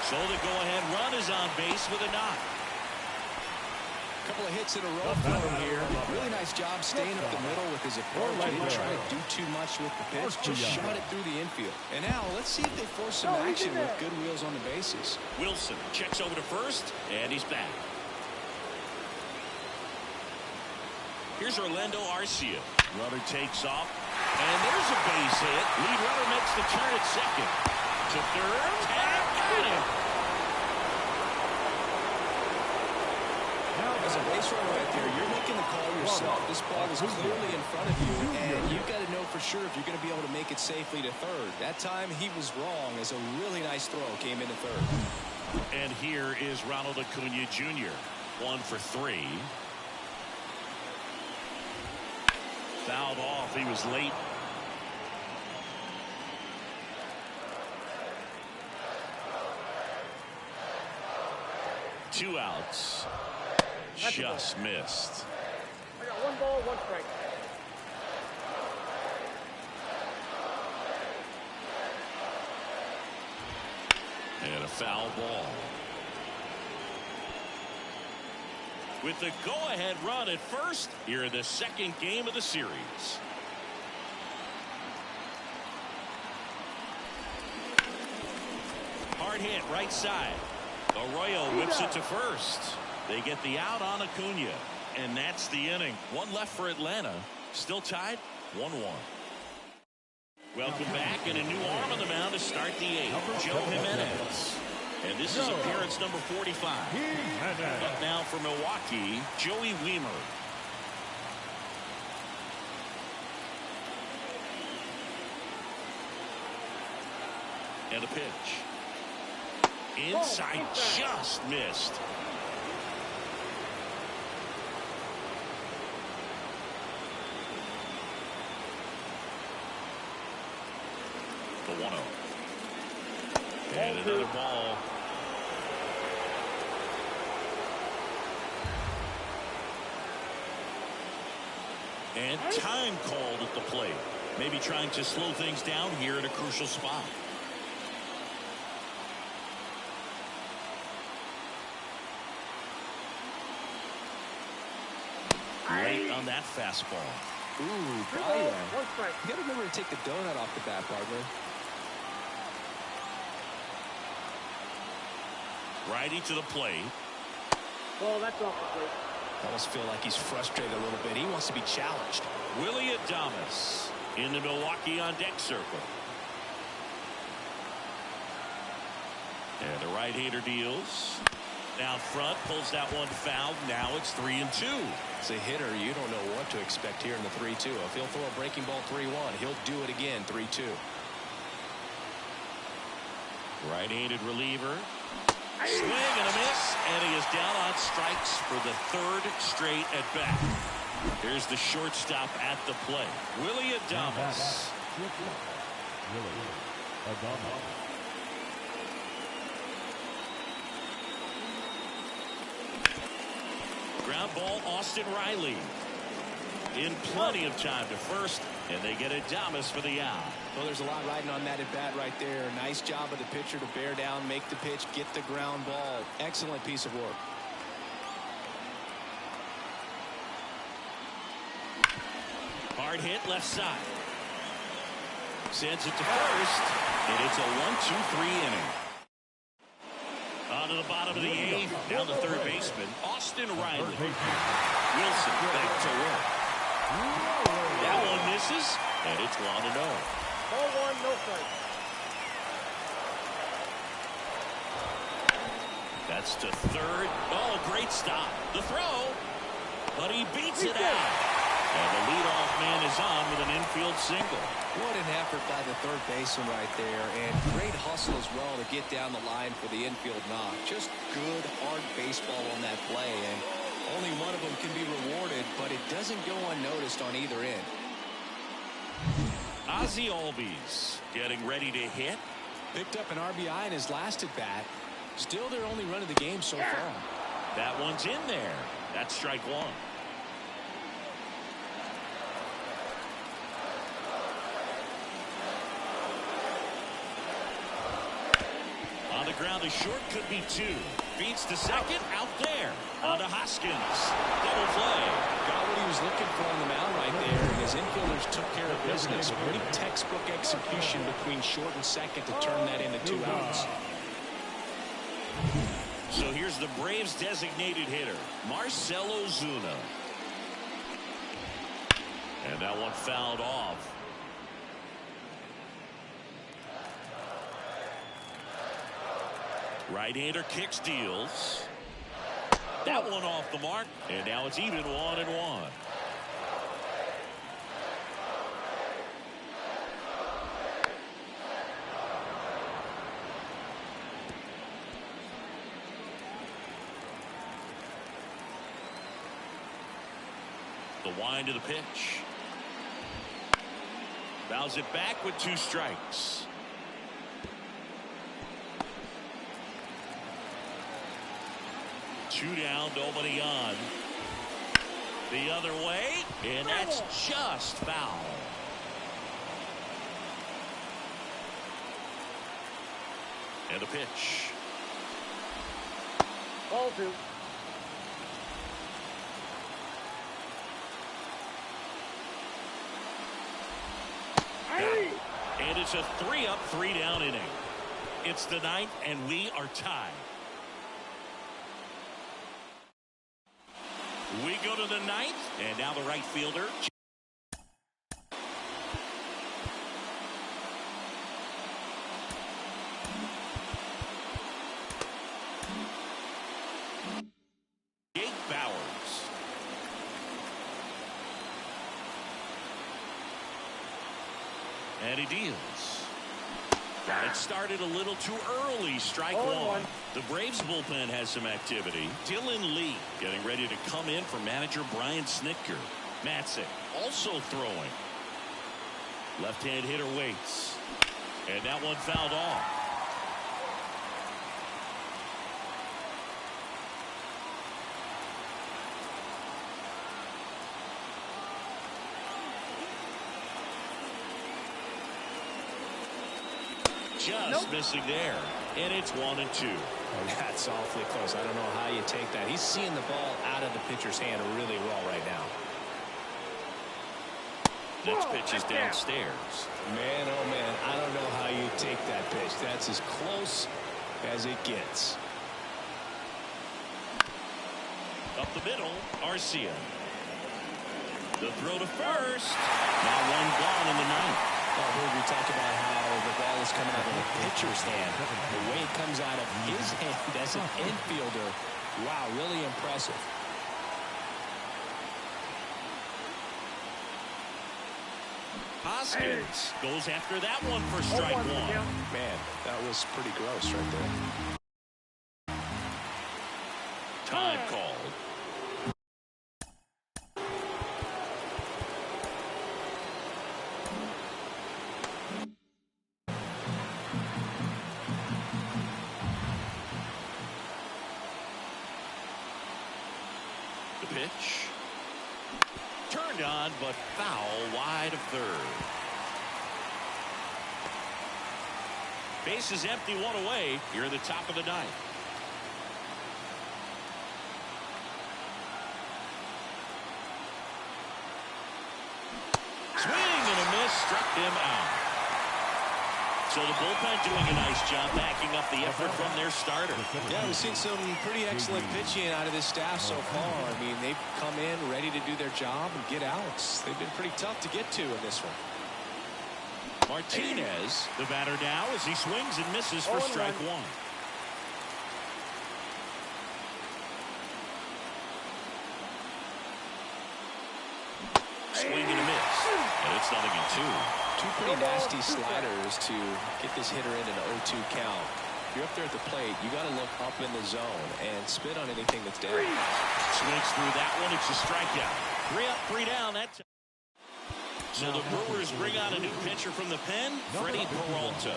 So the go-ahead run is on base with a knock. A couple of hits in a row for him here. Really nice job staying up the middle with his approach. He didn't try to do too much with the pitch, just shot it through the infield. And now let's see if they force some action with good wheels on the bases. Wilson checks over to first, and he's back. Here's Orlando Arcia. Runner takes off, and there's a base hit. Lead runner makes the turn at second. To third, and got him. As a base runner right there, you're making the call yourself. This ball is clearly in front of you, and you've got to know for sure if you're going to be able to make it safely to third. That time he was wrong, as a really nice throw came into third. And here is Ronald Acuna Jr. 1 for 3. Fouled off. He was late. 2 outs. Just missed. I got 1 ball, 1 strike. And a foul ball. With the go-ahead run at first, here in the 2nd game of the series. Hard hit right side. Arroyo whips it to first. They get the out on Acuna. And that's the inning. 1 left for Atlanta. Still tied 1-1. Welcome back, and a new arm on the mound to start the 8th. Joe Jimenez. And this is appearance number 45. Up now for Milwaukee, Joey Wiemer. And a pitch. Inside, just missed. The 1-0. And another ball. And time called at the plate. Maybe trying to slow things down here in a crucial spot. Late on that fastball. Ooh, Brian. You got to remember to take the donut off the bat, partner. Righty to the plate. Well, that's off the plate. I almost feel like he's frustrated a little bit. He wants to be challenged. Willie Adames in the Milwaukee on deck circle. And the right-hander deals. Out front, pulls that one foul. Now it's 3-2. As a hitter, you don't know what to expect here in the 3-2. If he'll throw a breaking ball 3-1, he'll do it again 3-2. Right-handed reliever. Swing and a miss, and he is down on strikes for the 3rd straight at bat. Here's the shortstop at the plate, Willie Adames. Ground ball, Austin Riley. In plenty of time to first, and they get Adames for the out. Well, there's a lot riding on that at bat right there. Nice job of the pitcher to bear down, make the pitch, get the ground ball. Excellent piece of work. Hard hit left side. Sends it to first, and it's a 1-2-3 inning. On to the bottom of the 8th, down the 3rd baseman, Austin Riley. Wilson back to work. That one misses, and it's 1-0. Ball 1, no strike. That's to 3rd. Oh, great stop. The throw, but he beats it out. And the leadoff man is on with an infield single. What an effort by the 3rd baseman right there, and great hustle as well to get down the line for the infield knock. Just good, hard baseball on that play, and only one of them can be rewarded, but it doesn't go unnoticed on either end. Ozzie Albies getting ready to hit. Picked up an RBI in his last at bat. Still their only run of the game so far. That one's in there. That's strike 1. On the ground, a short could be 2. Beats to second, out there. On to Hoskins. Double play. Got what he was looking for on the mound right there, and his infielders took care of business. Pretty textbook execution between short and second to turn that into 2 outs. So here's the Braves' designated hitter, Marcell Ozuna. And that one fouled off. Right-hander kicks, deals. That one off the mark, and now it's even 1-1. The wind of the pitch. Fouls it back with 2 strikes. 2 down, nobody on. The other way, and that's just foul. And a pitch. Ball 2. And it's a 3-up, 3-down inning. It's the 9th, and we are tied. We go to the 9th, and now the right fielder. And he deals. It started a little too early. Strike 1. The Braves bullpen has some activity. Dylan Lee getting ready to come in for manager Brian Snitker. Matzik also throwing. Left-hand hitter waits. And that one fouled off. Just missing there, and it's 1-2. That's awfully close. I don't know how you take that. He's seeing the ball out of the pitcher's hand really well right now. Next pitch is downstairs. Man, oh man, I don't know how you take that pitch. That's as close as it gets. Up the middle, Arcia. The throw to first. Now one gone in the 9th. Well, here we talk about how the ball is coming out of the pitcher's hand. The way it comes out of his hand as an infielder, wow, really impressive. Hoskins goes after that one for strike 1. Man, that was pretty gross right there. Time called. Pitch turned on, but foul wide of third. Base is empty, 1 away. You're in the top of the 9th. Swing and a miss, struck him out. So the bullpen doing a nice job backing up the effort from their starter. Yeah, we've seen some pretty excellent pitching out of this staff so far. I mean, they've come in ready to do their job and get outs. They've been pretty tough to get to in this one. Martinez, the batter now, as he swings and misses for strike 1. Swing and a miss. And it's 0-2. Two pretty nasty sliders to get this hitter in an 0-2 count. If you're up there at the plate, you got to look up in the zone and spit on anything that's down. Swings through that one. It's a strikeout. 3 up, 3 down. That's so the Brewers bring on a new pitcher from the pen, Freddie Peralta.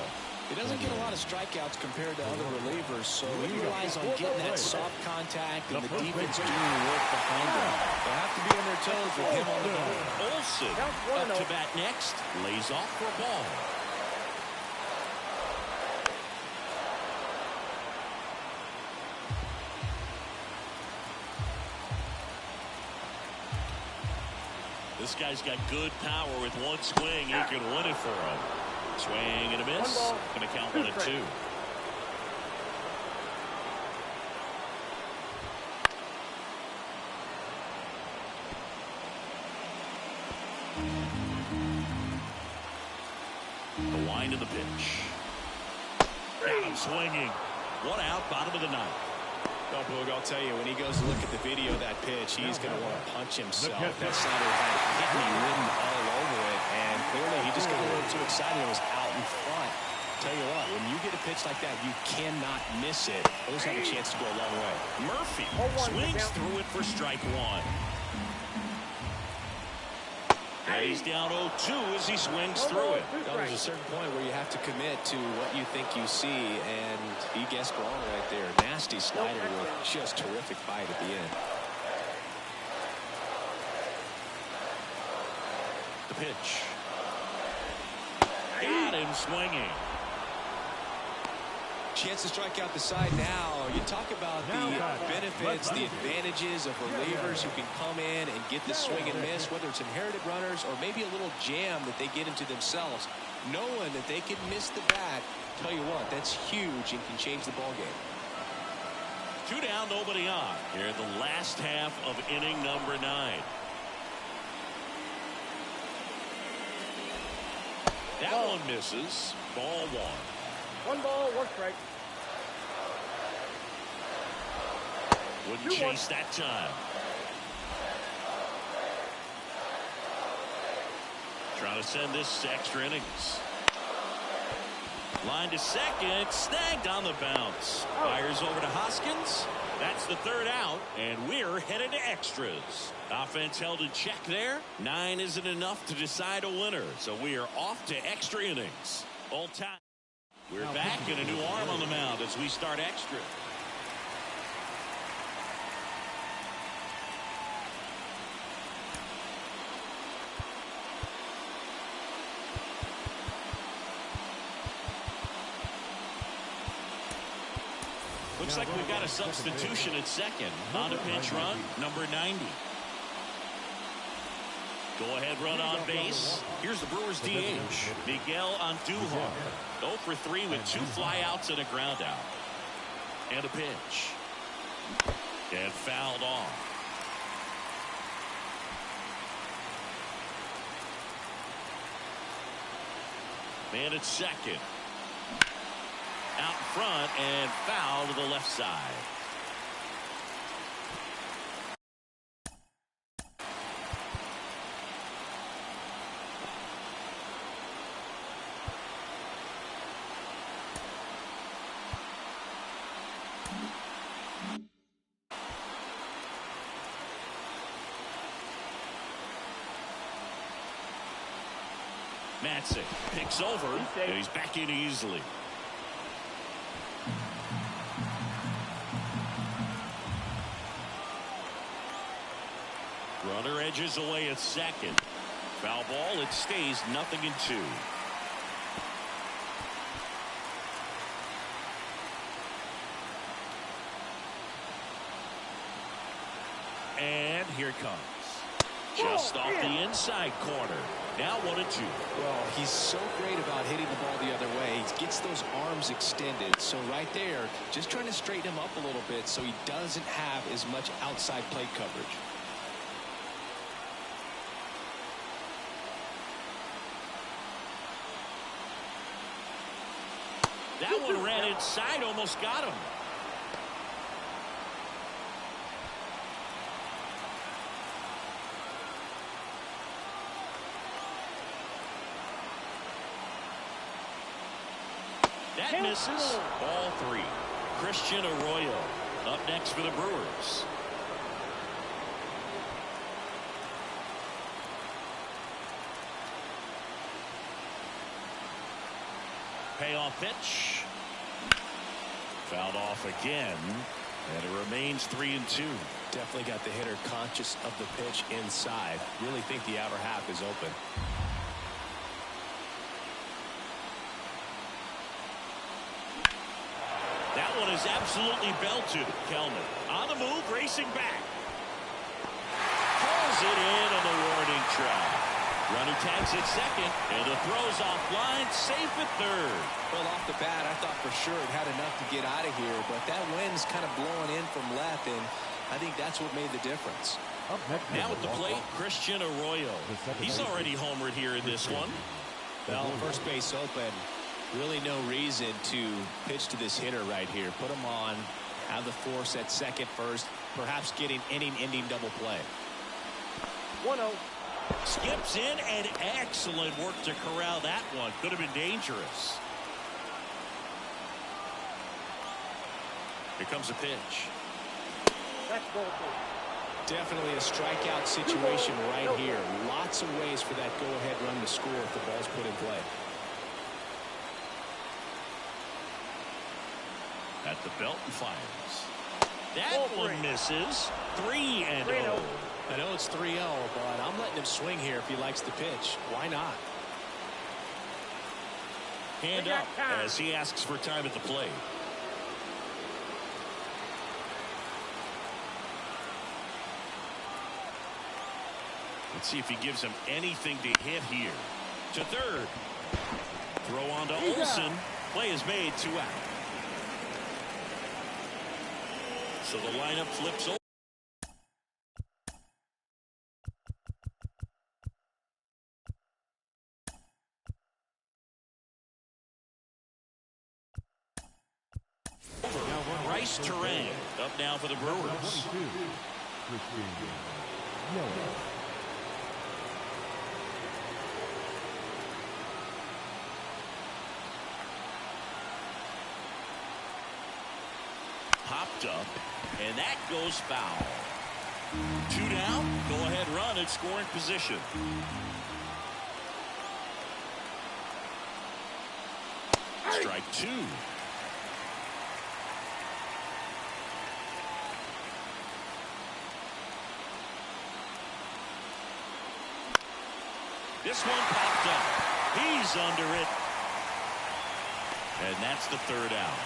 He doesn't get a lot of strikeouts compared to other relievers, so he relies on getting that soft contact and the defense doing the work behind him. They have to be on their toes with him on the ball. Olsen up to bat next, lays off for a ball. This guy's got good power. With one swing, he can win it for him. Swing and a miss. Going to count 1-2. The wind of the pitch. Got him swinging. 1 out, bottom of the 9th. Well, Boog, I'll tell you, when he goes to look at the video of that pitch, he's going to want to punch himself. That slider had hit me written all over it, and clearly he just got a little too excited and was out in front. Tell you what, when you get a pitch like that, you cannot miss it. Those have a chance to go a long way. Murphy swings through it for strike 1. And he's down 0-2 as he swings through it. There's a certain point where you have to commit to what you think you see, and he guessed wrong right there. Nasty slider with just terrific bite at the end. The pitch. Got him swinging. Chance to strike out the side now. You talk about the benefits, the advantages of relievers who can come in and get the swing and miss, whether it's inherited runners or maybe a little jam that they get into themselves. Knowing that they can miss the bat, tell you what, that's huge and can change the ball game. 2 down, nobody on. Here in the last half of inning number 9. That one misses. Ball 1. 1 ball, 1 strike. Wouldn't chase that time. Trying to send this to extra innings. Line to second, snagged on the bounce. Fires over to Hoskins. That's the 3rd out, and we're headed to extras. Offense held in check there. 9 isn't enough to decide a winner, so we are off to extra innings. All time. We're back in a new arm on the mound as we start extra. Looks like we've got a substitution at second. On a pinch run, number 90. Go-ahead run on base. Here's the Brewers DH, Miguel Andujar. 0 for 3 with 2 flyouts and a ground out. And a pitch. And fouled off. Man at second. Out in front and foul to the left side. Matzik picks over, and he's back in easily. Runner edges away at second. Foul ball, it stays 0-2. And here it comes. Just off the inside corner. Now 1-2. Well, he's so great about hitting the ball the other way. He gets those arms extended. So right there, just trying to straighten him up a little bit so he doesn't have as much outside plate coverage. That one ran inside, almost got him. That misses. Ball 3. Christian Arroyo up next for the Brewers. Payoff pitch. Fouled off again, and it remains 3-2. Definitely got the hitter conscious of the pitch inside. Really think the outer half is open. That one is absolutely belted. Kelman on the move, racing back. Pulls it in on the warning track. Runner tags at second, and the throw's offline, safe at third. Well, off the bat, I thought for sure it had enough to get out of here, but that wind's kind of blowing in from left, and I think that's what made the difference. Now at the plate, Christian Arroyo. He's already homered here in this one. Well, first base open. Really no reason to pitch to this hitter right here. Put him on, have the force at second first, perhaps getting inning-ending double play. 1-0. Skips in, and excellent work to corral that one. Could have been dangerous. Here comes a pitch. That's ball 2. Definitely a strikeout situation right here. Lots of ways for that go-ahead run to score if the ball's put in play. At the belt and fires. That one misses. 3-0. I know it's 3-0, but I'm letting him swing here if he likes the pitch. Why not? Hand up as he asks for time at the plate. Let's see if he gives him anything to hit here. To third. Throw on to Olsen. Play is made, 2 out. So the lineup flips over. Bryce Terang up now for the Brewers. Popped up, and that goes foul. 2 down, go ahead run at scoring position. Strike 2. This one popped up. He's under it. And that's the 3rd out.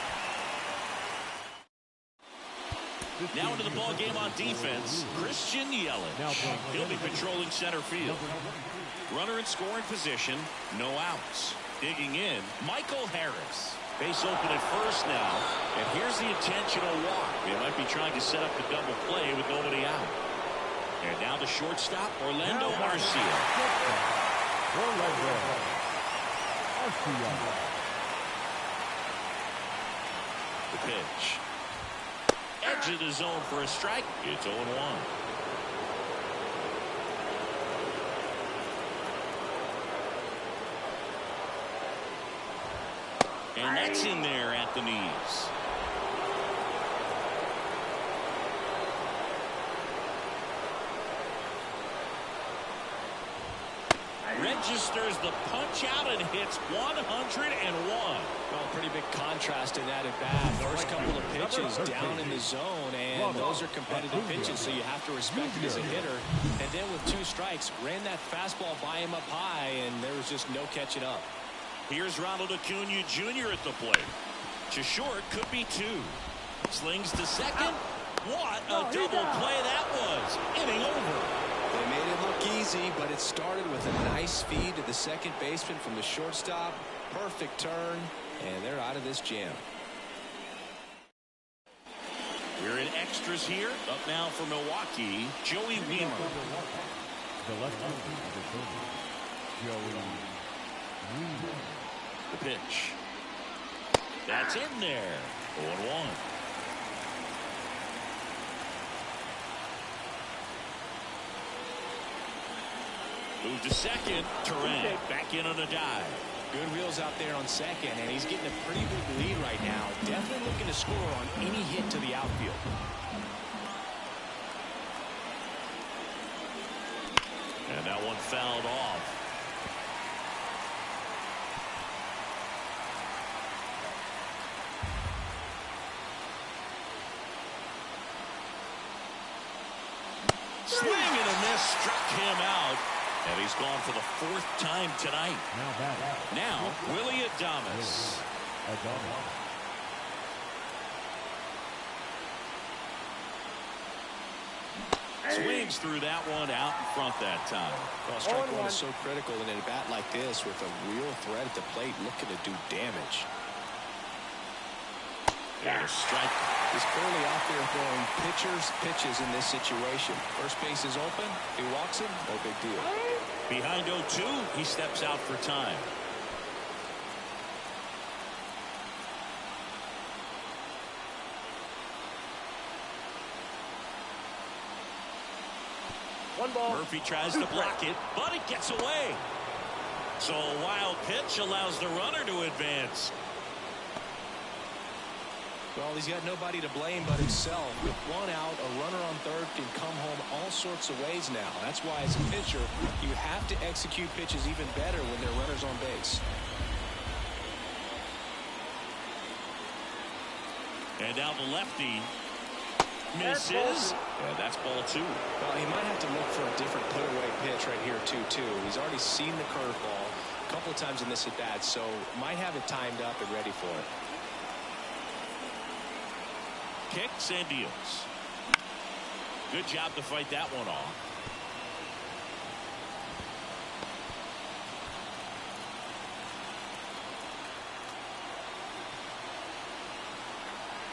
Now into the ball game on defense, Christian Yelich. He'll be patrolling center field. Runner in scoring position, no outs. Digging in, Michael Harris. Base open at first now, and here's the intentional walk. They might be trying to set up the double play with nobody out. And now the shortstop, Orlando Arcia. The pitch. Edge of the zone for a strike. It's 0-1. And that's in there at the knees. Registers the punch out and hits 101. Well, pretty big contrast in that at bat. First couple of pitches down in the zone, and those are competitive pitches, so you have to respect it as a hitter. And then with 2 strikes, ran that fastball by him up high, and there was just no catching up. Here's Ronald Acuna Jr. at the plate. To short, could be 2. Slings to second. What a double play that was. Inning over. They made it look easy, but it started with a nice feed to the second baseman from the shortstop. Perfect turn, and they're out of this jam. We're in extras here. Up now for Milwaukee, Joey Wiemer. The left-hander, Joey Wiemer. The pitch. That's in there. 0-1. Move to second. Terang back in on a dive. Good wheels out there on second, and he's getting a pretty big lead right now. Definitely looking to score on any hit to the outfield. And that one fouled off. Swing and a miss struck him out. And he's gone for the 4th time tonight. Now, Willie Adames. Swings through that one out in front that time. Well, strike 1 is so critical in a bat like this with a real threat at the plate looking to do damage. And a strike. He's clearly out there throwing pitches in this situation. First base is open. He walks him. No big deal. Behind 0-2, he steps out for time. One ball. Murphy tries to block it, but it gets away. So a wild pitch allows the runner to advance. Well, he's got nobody to blame but himself. With one out, a runner on third can come home all sorts of ways now. That's why, as a pitcher, you have to execute pitches even better when there are runners on base. And now the lefty misses. And that's ball 2. Well, he might have to look for a different put-away pitch right here, too. He's already seen the curveball a couple of times in this at-bat, so might have it timed up and ready for it. Kicks and deals. Good job to fight that one off.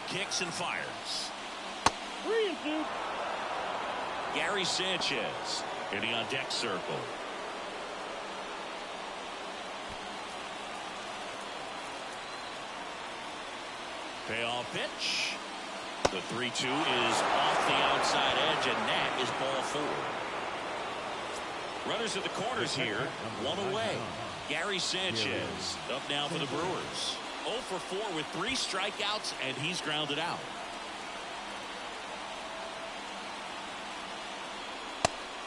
Kicks and fires. 3-2. Gary Sanchez hitting on deck circle. Payoff pitch. The 3-2 is off the outside edge, and that is ball 4. Runners at the corners here, one away. Gary Sanchez up now for the Brewers. 0 for 4 with 3 strikeouts, and he's grounded out.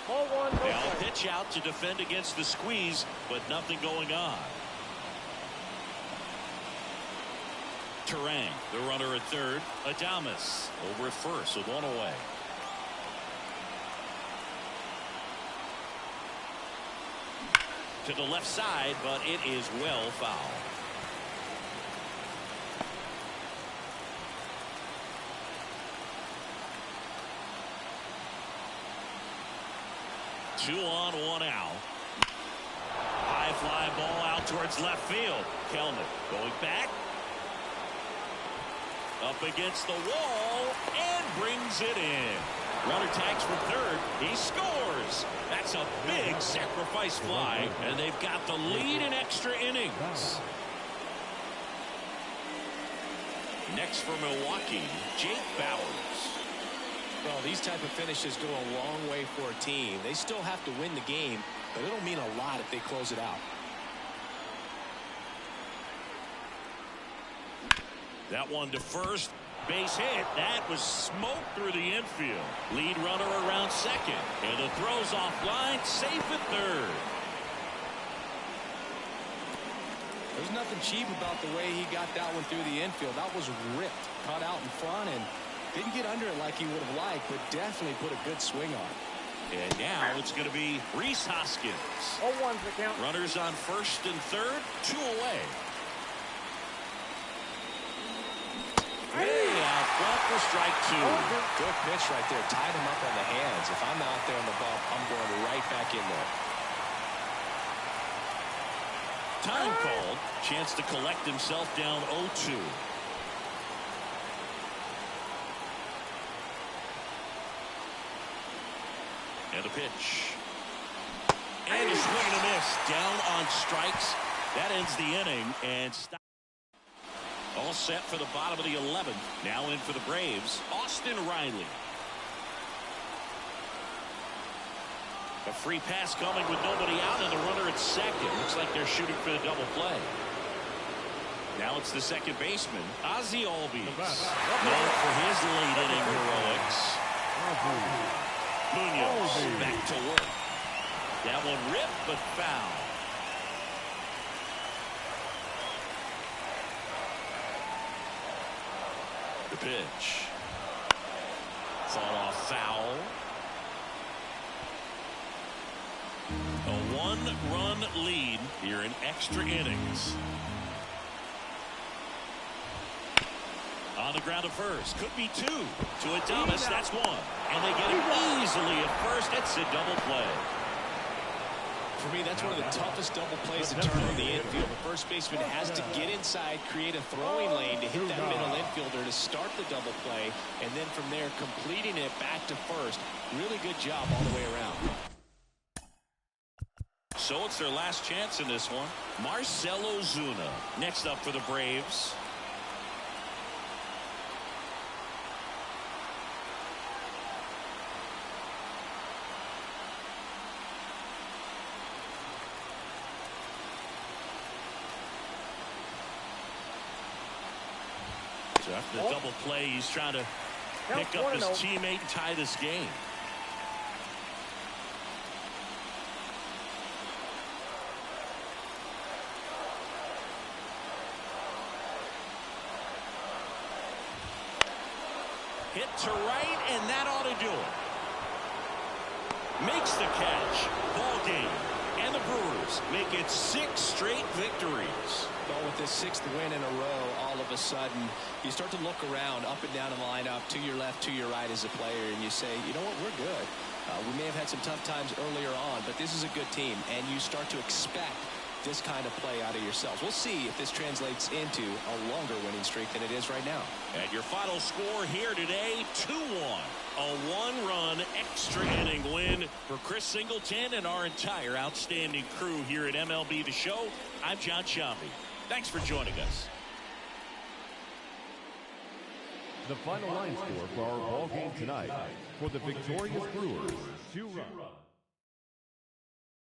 Ball 1, no Now a strike. pitch out to defend against the squeeze, but nothing going on. Terang, the runner at third. Adames over at first with 1 away. To the left side, but it is well fouled. Two on, 1 out. High fly ball out towards left field. Kelman going back. Up against the wall and brings it in. Runner tags for third. He scores. That's a big sacrifice fly, and they've got the lead in extra innings. Next for Milwaukee, Jake Bauers. Well, these type of finishes go a long way for a team. They still have to win the game, but it'll mean a lot if they close it out. That one to first. Base hit. That was smoked through the infield. Lead runner around second. And the throw's offline. Safe at third. There's nothing cheap about the way he got that one through the infield. That was ripped. Caught out in front and didn't get under it like he would have liked, but definitely put a good swing on it. And now it's going to be Rhys Hoskins. 0-1's the count. Runners on first and third. 2 away. Way out front for strike 2. Good pitch right there. Tied him up on the hands. If I'm out there on the bump, I'm going right back in there. Time called. Chance to collect himself down 0-2. And a pitch. And a swing and a miss. Down on strikes. That ends the inning. And stop. All set for the bottom of the 11th. Now in for the Braves, Austin Riley. A free pass coming with nobody out and the runner at second. Looks like they're shooting for the double play. Now it's the second baseman, Ozzie Albies. Known for his late inning heroics. Munoz back to work. That one ripped but foul. The pitch. Fought off foul. A 1-run lead here in extra innings. On the ground at first. Could be 2. To Adames, that's 1. And they get him easily at first. It's a double play. For me, that's one of the toughest double plays to turn on the infield. The first baseman has to get inside, create a throwing lane to hit that middle infielder to start the double play, and then from there completing it back to first. Really good job all the way around. So it's their last chance in this one. Marcell Ozuna next up for the Braves. So after the double play, he's trying to pick up his teammate and tie this game. Hit to right, and that ought to do it. Makes the catch. Ball game. And the Brewers make it 6 straight victories. Well, with this 6th win in a row, all of a sudden, you start to look around up and down the lineup, to your left, to your right as a player, and you say, you know what, we're good. We may have had some tough times earlier on, but this is a good team, and you start to expect this kind of play out of yourselves. We'll see if this translates into a longer winning streak than it is right now. And your final score here today, 2-1. A 1-run extra inning win for Chris Singleton and our entire outstanding crew here at MLB The Show. I'm John Shambi. Thanks for joining us. The final line score for our ball game tonight: for the victorious Brewers, 2 runs.